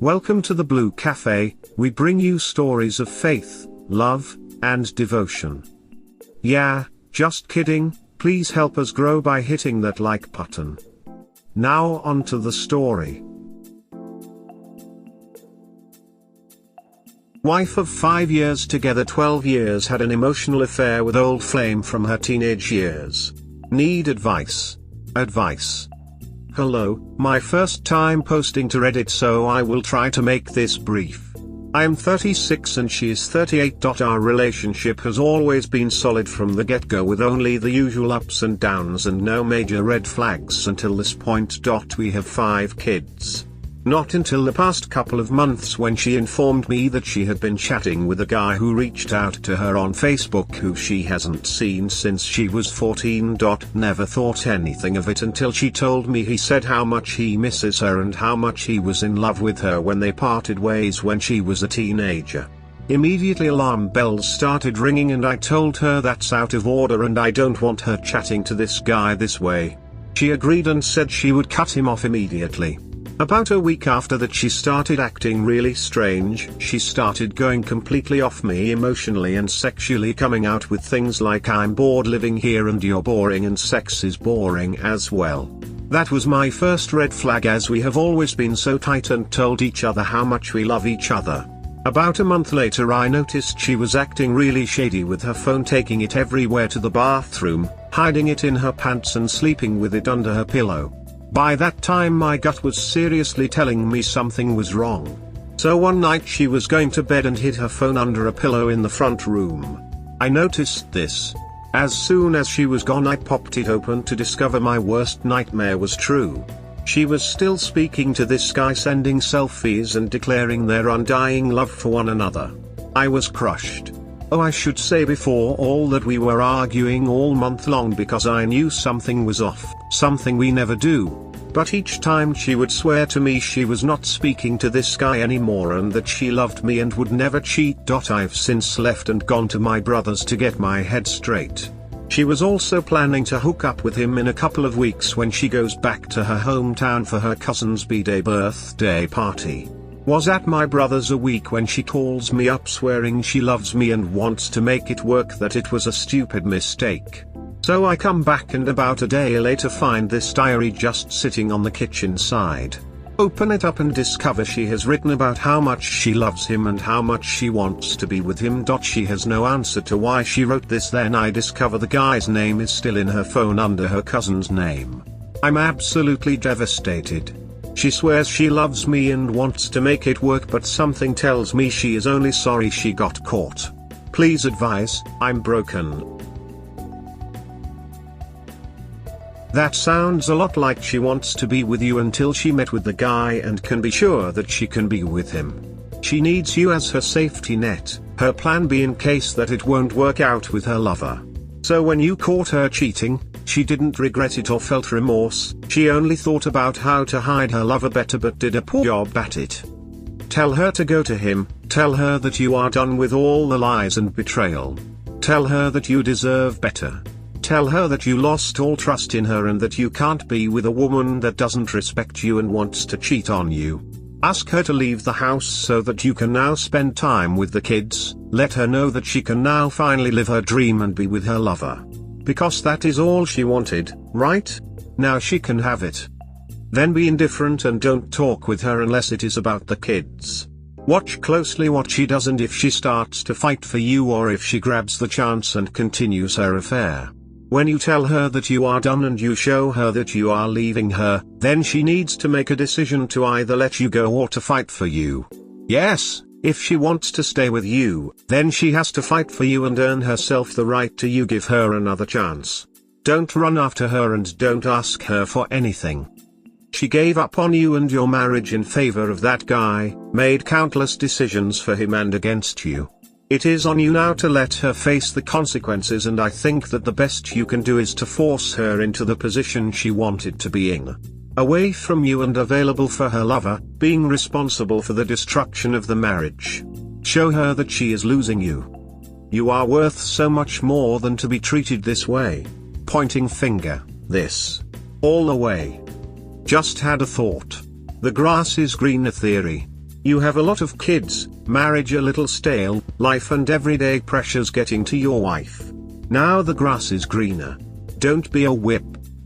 Welcome to the Blue Cafe. We bring you stories of faith, love, and devotion. Yeah, just kidding, please help us grow by hitting that like button. Now on to the story. Wife of 5 years together 12 years had an emotional affair with old flame from her teenage years. Need advice? Advice. Hello, my first time posting to Reddit, so I will try to make this brief. I am 36 and she is 38. Our relationship has always been solid from the get-go, with only the usual ups and downs and no major red flags until this point. We have 5 kids. Not until the past couple of months when she informed me that she had been chatting with a guy who reached out to her on Facebook who she hasn't seen since she was 14. Never thought anything of it until she told me he said how much he misses her and how much he was in love with her when they parted ways when she was a teenager. Immediately alarm bells started ringing and I told her that's out of order and I don't want her chatting to this guy this way. She agreed and said she would cut him off immediately. About a week after that she started acting really strange. She started going completely off me emotionally and sexually, coming out with things like "I'm bored living here and you're boring and sex is boring as well." That was my first red flag, as we have always been so tight and told each other how much we love each other. About a month later I noticed she was acting really shady with her phone, taking it everywhere to the bathroom, hiding it in her pants and sleeping with it under her pillow. By that time my gut was seriously telling me something was wrong. So one night she was going to bed and hid her phone under a pillow in the front room. I noticed this. As soon as she was gone I popped it open to discover my worst nightmare was true. She was still speaking to this guy, sending selfies and declaring their undying love for one another. I was crushed. Oh, I should say before all that we were arguing all month long because I knew something was off, something we never do. But each time she would swear to me she was not speaking to this guy anymore and that she loved me and would never cheat. I've since left and gone to my brother's to get my head straight. She was also planning to hook up with him in a couple of weeks when she goes back to her hometown for her cousin's B-Day birthday party. Was at my brother's a week when she calls me up swearing she loves me and wants to make it work, that it was a stupid mistake. So I come back and about a day later find this diary just sitting on the kitchen side. Open it up and discover she has written about how much she loves him and how much she wants to be with him. She has no answer to why she wrote this. Then I discover the guy's name is still in her phone under her cousin's name. I'm absolutely devastated. She swears she loves me and wants to make it work, but something tells me she is only sorry she got caught. Please advise, I'm broken. That sounds a lot like she wants to be with you until she met with the guy and can be sure that she can be with him. She needs you as her safety net, her plan B in case that it won't work out with her lover. So when you caught her cheating, she didn't regret it or felt remorse, she only thought about how to hide her lover better but did a poor job at it. Tell her to go to him, tell her that you are done with all the lies and betrayal. Tell her that you deserve better. Tell her that you lost all trust in her and that you can't be with a woman that doesn't respect you and wants to cheat on you. Ask her to leave the house so that you can now spend time with the kids. Let her know that she can now finally live her dream and be with her lover. Because that is all she wanted, right? Now she can have it. Then be indifferent and don't talk with her unless it is about the kids. Watch closely what she does and if she starts to fight for you or if she grabs the chance and continues her affair. When you tell her that you are done and you show her that you are leaving her, then she needs to make a decision to either let you go or to fight for you. Yes, if she wants to stay with you, then she has to fight for you and earn herself the right to you. Give her another chance. Don't run after her and don't ask her for anything. She gave up on you and your marriage in favor of that guy, made countless decisions for him and against you. It is on you now to let her face the consequences, and I think that the best you can do is to force her into the position she wanted to be in. Away from you and available for her lover, being responsible for the destruction of the marriage. Show her that she is losing you. You are worth so much more than to be treated this way. Pointing finger, this. All the way. Just had a thought. The grass is greener theory. You have a lot of kids, marriage a little stale, life and everyday pressures getting to your wife. Now the grass is greener. Don't be a whip.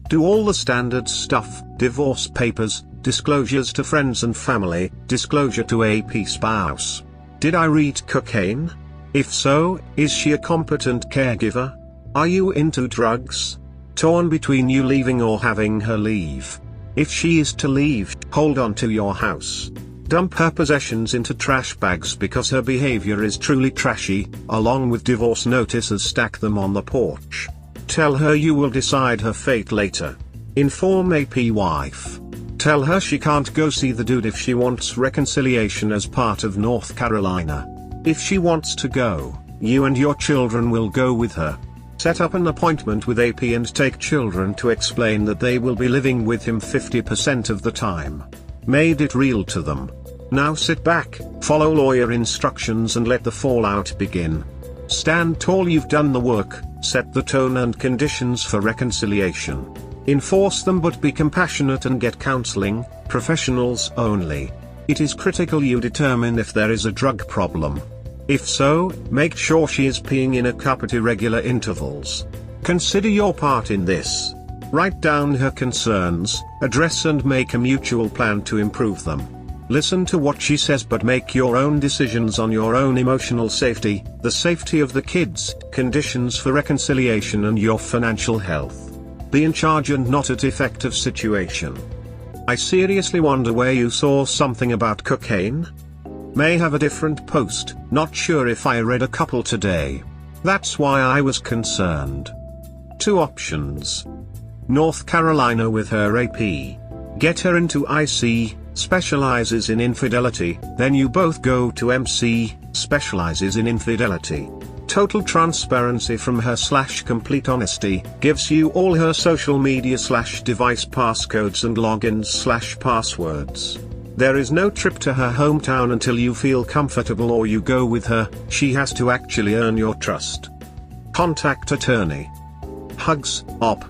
Do all the standard stuff, divorce papers, disclosures to friends and family, disclosure to AP spouse. Did I read cocaine? If so, is she a competent caregiver? Are you into drugs? Torn between you leaving or having her leave. If she is to leave, hold on to your house. Dump her possessions into trash bags because her behavior is truly trashy, along with divorce notices, stack them on the porch. Tell her you will decide her fate later. Inform AP wife. Tell her she can't go see the dude if she wants reconciliation as part of North Carolina. If she wants to go, you and your children will go with her. Set up an appointment with AP and take children to explain that they will be living with him 50% of the time. Made it real to them. Now sit back, follow lawyer instructions and let the fallout begin. Stand tall, you've done the work, set the tone and conditions for reconciliation. Enforce them, but be compassionate and get counseling, professionals only. It is critical you determine if there is a drug problem. If so, make sure she is peeing in a cup at irregular intervals. Consider your part in this. Write down her concerns, address and make a mutual plan to improve them. Listen to what she says, but make your own decisions on your own emotional safety, the safety of the kids, conditions for reconciliation and your financial health. Be in charge and not at effect of situation. I seriously wonder where you saw something about cocaine? May have a different post, not sure if I read a couple today. That's why I was concerned. 2 options. North Carolina with her AP. Get her into IC, specializes in infidelity, then you both go to MC, specializes in infidelity. Total transparency from her / complete honesty, gives you all her social media / device passcodes and logins / passwords. There is no trip to her hometown until you feel comfortable or you go with her, she has to actually earn your trust. Contact attorney. Hugs, op.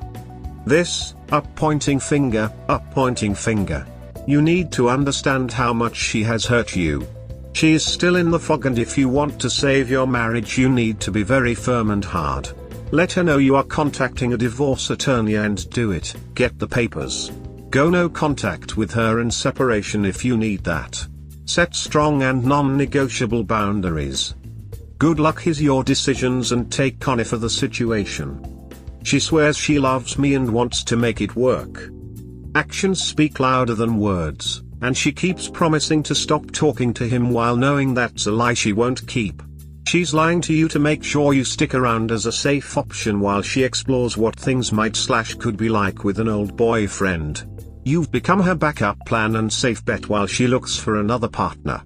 This, up pointing finger, up pointing finger. You need to understand how much she has hurt you. She is still in the fog, and if you want to save your marriage you need to be very firm and hard. Let her know you are contacting a divorce attorney and do it, get the papers. Go no contact with her and separation if you need that. Set strong and non-negotiable boundaries. Good luck is your decisions and take Connie for the situation. She swears she loves me and wants to make it work. Actions speak louder than words, and she keeps promising to stop talking to him while knowing that's a lie she won't keep. She's lying to you to make sure you stick around as a safe option while she explores what things might / could be like with an old boyfriend. You've become her backup plan and safe bet while she looks for another partner.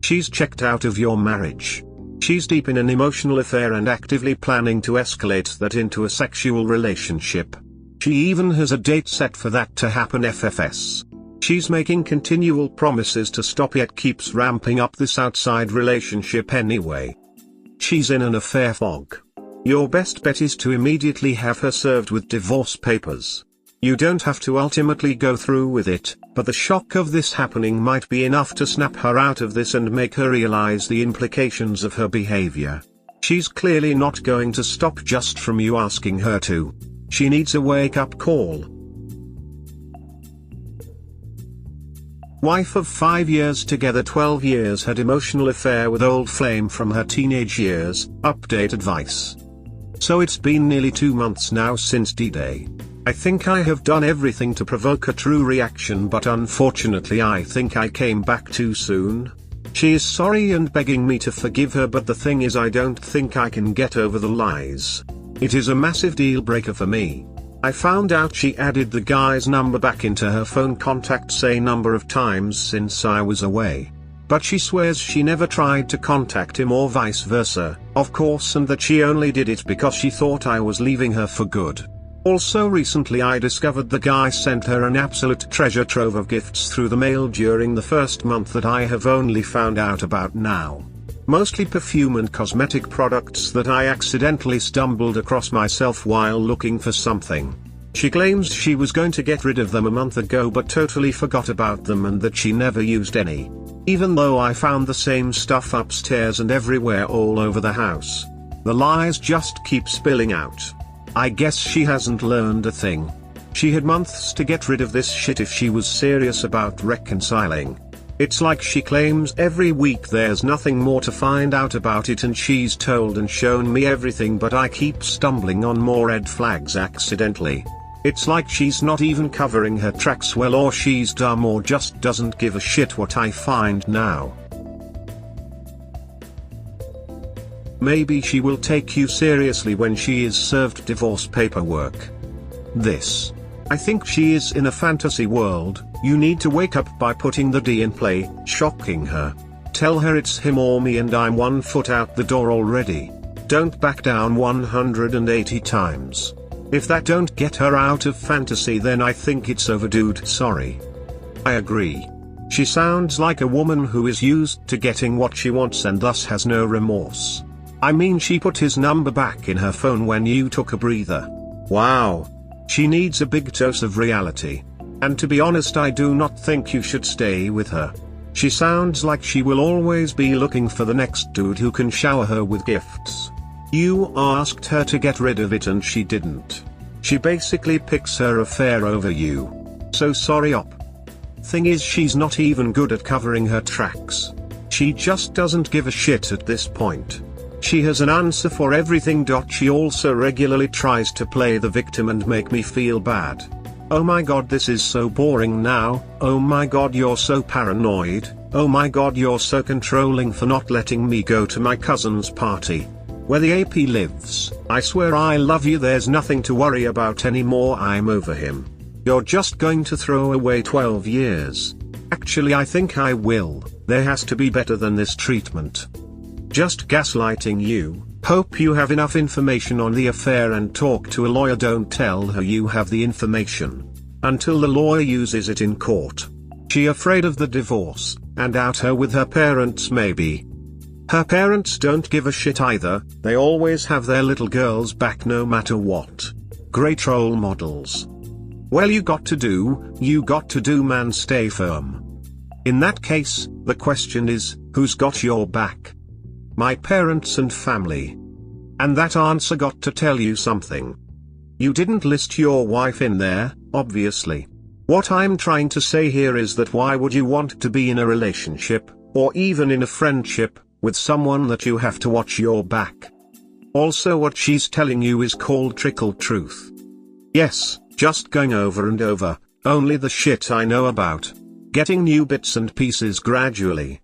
She's checked out of your marriage. She's deep in an emotional affair and actively planning to escalate that into a sexual relationship. She even has a date set for that to happen. FFS. She's making continual promises to stop, yet keeps ramping up this outside relationship anyway. She's in an affair fog. Your best bet is to immediately have her served with divorce papers. You don't have to ultimately go through with it, but the shock of this happening might be enough to snap her out of this and make her realize the implications of her behavior. She's clearly not going to stop just from you asking her to. She needs a wake-up call. Wife of 5 years together 12 years had emotional affair with old flame from her teenage years, update advice. So it's been nearly 2 months now since D-Day. I think I have done everything to provoke a true reaction, but unfortunately I think I came back too soon. She is sorry and begging me to forgive her, but the thing is I don't think I can get over the lies. It is a massive deal breaker for me. I found out she added the guy's number back into her phone contacts a number of times since I was away. But she swears she never tried to contact him or vice versa, of course, and that she only did it because she thought I was leaving her for good. Also recently I discovered the guy sent her an absolute treasure trove of gifts through the mail during the first month that I have only found out about now. Mostly perfume and cosmetic products that I accidentally stumbled across myself while looking for something. She claims she was going to get rid of them a month ago but totally forgot about them and that she never used any. Even though I found the same stuff upstairs and everywhere all over the house. The lies just keep spilling out. I guess she hasn't learned a thing. She had months to get rid of this shit if she was serious about reconciling. It's like she claims every week there's nothing more to find out about it and she's told and shown me everything, but I keep stumbling on more red flags accidentally. It's like she's not even covering her tracks well, or she's dumb, or just doesn't give a shit what I find now. Maybe she will take you seriously when she is served divorce paperwork. I think she is in a fantasy world. You need to wake up by putting the D in play, shocking her. Tell her it's him or me and I'm 1 foot out the door already. Don't back down 180 times. If that don't get her out of fantasy, then I think it's over, dude. Sorry. I agree. She sounds like a woman who is used to getting what she wants and thus has no remorse. I mean, she put his number back in her phone when you took a breather. Wow. She needs a big dose of reality. And to be honest, I do not think you should stay with her. She sounds like she will always be looking for the next dude who can shower her with gifts. You asked her to get rid of it and she didn't. She basically picks her affair over you. So sorry op. Thing is, she's not even good at covering her tracks. She just doesn't give a shit at this point. She has an answer for everything. She also regularly tries to play the victim and make me feel bad. Oh my god, this is so boring now. Oh my god, you're so paranoid. Oh my god, you're so controlling for not letting me go to my cousin's party, where the AP lives. I swear I love you, there's nothing to worry about anymore, I'm over him. You're just going to throw away 12 years. Actually, I think I will. There has to be better than this treatment. Just gaslighting you. Hope you have enough information on the affair and talk to a lawyer. Don't tell her you have the information until the lawyer uses it in court. She afraid of the divorce, and out her with her parents maybe. Her parents don't give a shit either, they always have their little girls back no matter what. Great role models. Well, you got to do man, stay firm. In that case, the question is, who's got your back? My parents and family. And that answer got to tell you something. You didn't list your wife in there, obviously. What I'm trying to say here is that why would you want to be in a relationship, or even in a friendship, with someone that you have to watch your back? Also, what she's telling you is called trickle truth. Yes, just going over and over, only the shit I know about. Getting new bits and pieces gradually.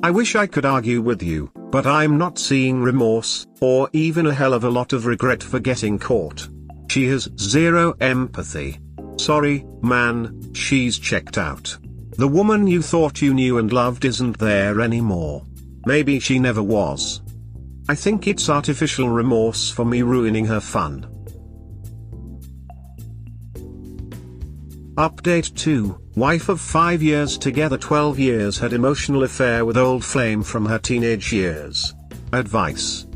I wish I could argue with you, but I'm not seeing remorse, or even a hell of a lot of regret for getting caught. She has zero empathy. Sorry, man, she's checked out. The woman you thought you knew and loved isn't there anymore. Maybe she never was. I think it's artificial remorse for me ruining her fun. Update 2, wife of 5 years together 12 years had emotional affair with old flame from her teenage years. Advice.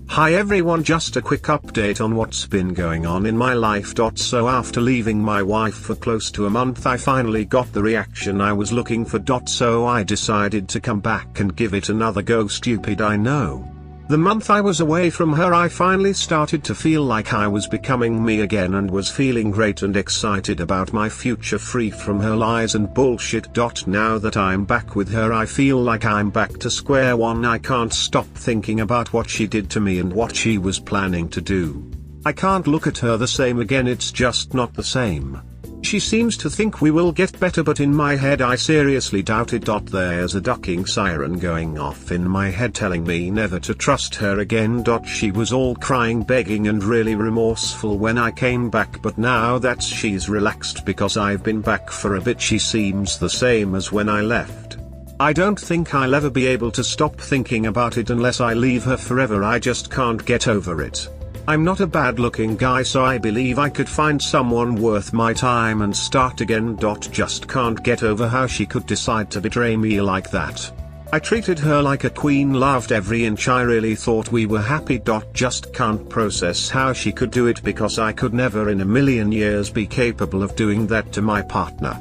Hi everyone, just a quick update on what's been going on in my life. So after leaving my wife for close to a month, I finally got the reaction I was looking for. So I decided to come back and give it another go. Stupid, I know. The month I was away from her, I finally started to feel like I was becoming me again and was feeling great and excited about my future, free from her lies and bullshit. Now that I'm back with her, I feel like I'm back to square one. I can't stop thinking about what she did to me and what she was planning to do. I can't look at her the same again, it's just not the same. She seems to think we will get better, but in my head I seriously doubt it. There's a ducking siren going off in my head telling me never to trust her again. She was all crying, begging and really remorseful when I came back, but now that she's relaxed because I've been back for a bit, she seems the same as when I left. I don't think I'll ever be able to stop thinking about it unless I leave her forever. I just can't get over it. I'm not a bad-looking guy, so I believe I could find someone worth my time and start again. Just can't get over how she could decide to betray me like that. I treated her like a queen, loved every inch, I really thought we were happy. Just can't process how she could do it, because I could never in a million years be capable of doing that to my partner.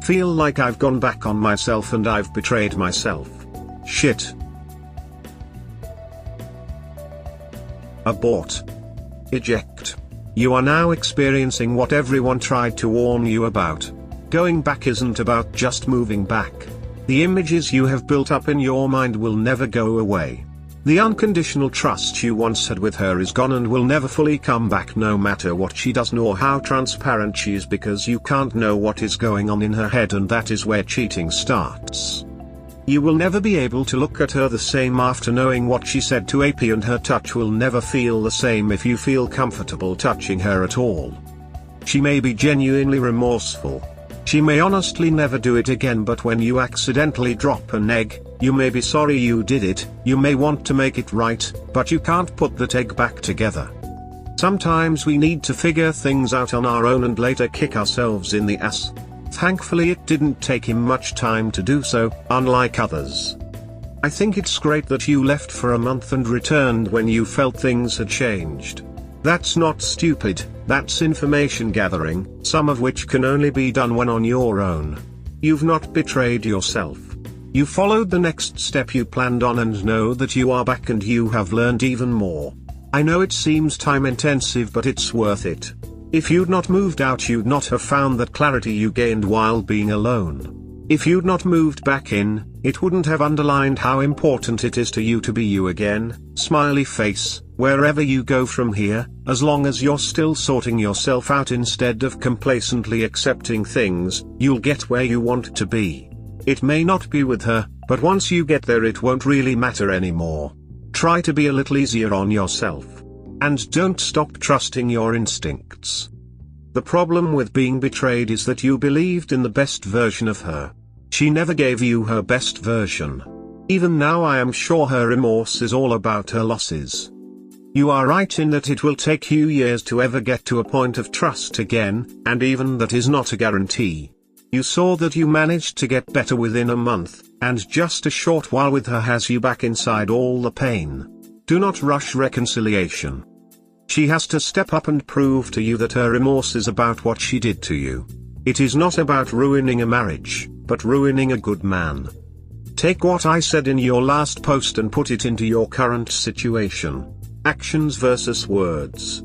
feel like I've gone back on myself and I've betrayed myself. Shit. Abort. Eject. You are now experiencing what everyone tried to warn you about. Going back isn't about just moving back. The images you have built up in your mind will never go away. The unconditional trust you once had with her is gone and will never fully come back, no matter what she does nor how transparent she is, because you can't know what is going on in her head, and that is where cheating starts. You will never be able to look at her the same after knowing what she said to AP, and her touch will never feel the same if you feel comfortable touching her at all. She may be genuinely remorseful. She may honestly never do it again, but when you accidentally drop an egg, you may be sorry you did it, you may want to make it right, but you can't put that egg back together. Sometimes we need to figure things out on our own and later kick ourselves in the ass. Thankfully it didn't take him much time to do so, unlike others. I think it's great that you left for a month and returned when you felt things had changed. That's not stupid, that's information gathering, some of which can only be done when on your own. You've not betrayed yourself. You followed the next step you planned on and know that you are back and you have learned even more. I know it seems time intensive, but it's worth it. If you'd not moved out, you'd not have found that clarity you gained while being alone. If you'd not moved back in, it wouldn't have underlined how important it is to you to be you again. Smiley face. Wherever you go from here, as long as you're still sorting yourself out instead of complacently accepting things, you'll get where you want to be. It may not be with her, but once you get there it won't really matter anymore. Try to be a little easier on yourself. And don't stop trusting your instincts. The problem with being betrayed is that you believed in the best version of her. She never gave you her best version. Even now I am sure her remorse is all about her losses. You are right in that it will take you years to ever get to a point of trust again, and even that is not a guarantee. You saw that you managed to get better within a month, and just a short while with her has you back inside all the pain. Do not rush reconciliation. She has to step up and prove to you that her remorse is about what she did to you. It is not about ruining a marriage, but ruining a good man. Take what I said in your last post and put it into your current situation. Actions versus words.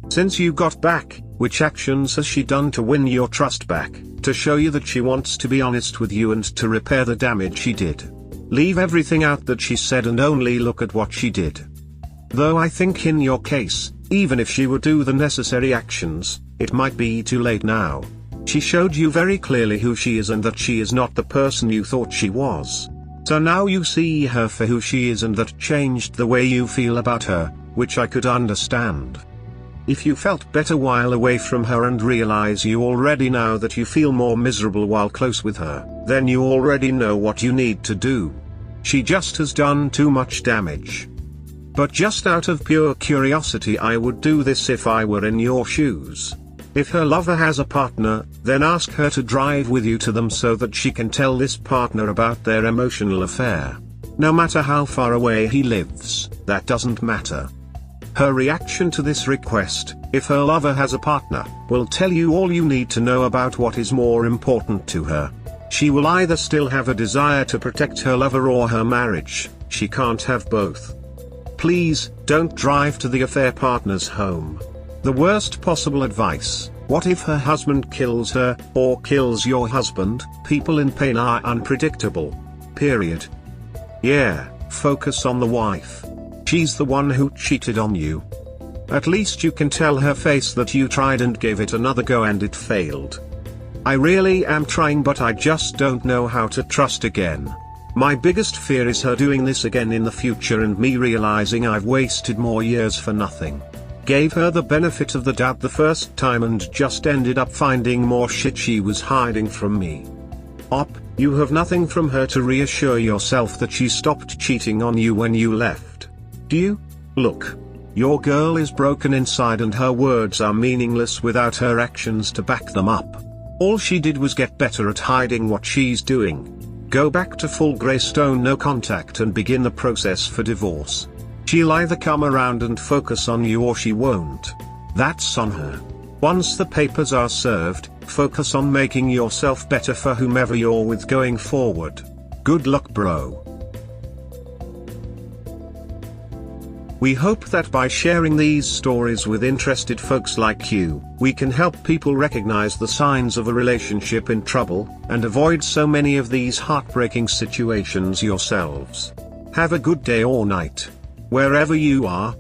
Since you got back, which actions has she done to win your trust back, to show you that she wants to be honest with you and to repair the damage she did? Leave everything out that she said and only look at what she did. Though I think in your case, even if she would do the necessary actions, it might be too late now. She showed you very clearly who she is and that she is not the person you thought she was. So now you see her for who she is, and that changed the way you feel about her, which I could understand. If you felt better while away from her and realize you already now that you feel more miserable while close with her, then you already know what you need to do. She just has done too much damage. But just out of pure curiosity, I would do this if I were in your shoes. If her lover has a partner, then ask her to drive with you to them so that she can tell this partner about their emotional affair. No matter how far away he lives, that doesn't matter. Her reaction to this request, if her lover has a partner, will tell you all you need to know about what is more important to her. She will either still have a desire to protect her lover or her marriage. She can't have both. Please, don't drive to the affair partner's home. The worst possible advice: what if her husband kills her, or kills your husband? People in pain are unpredictable. Period. Yeah, focus on the wife. She's the one who cheated on you. At least you can tell her face that you tried and gave it another go and it failed. I really am trying, but I just don't know how to trust again. My biggest fear is her doing this again in the future and me realizing I've wasted more years for nothing. Gave her the benefit of the doubt the first time and just ended up finding more shit she was hiding from me. You have nothing from her to reassure yourself that she stopped cheating on you when you left. Do you? Look. Your girl is broken inside and her words are meaningless without her actions to back them up. All she did was get better at hiding what she's doing. Go back to full Greystone no contact and begin the process for divorce. She'll either come around and focus on you or she won't. That's on her. Once the papers are served, Focus on making yourself better for whomever you're with going forward. Good luck, bro. We hope that by sharing these stories with interested folks like you, we can help people recognize the signs of a relationship in trouble, and avoid so many of these heartbreaking situations yourselves. Have a good day or night, wherever you are.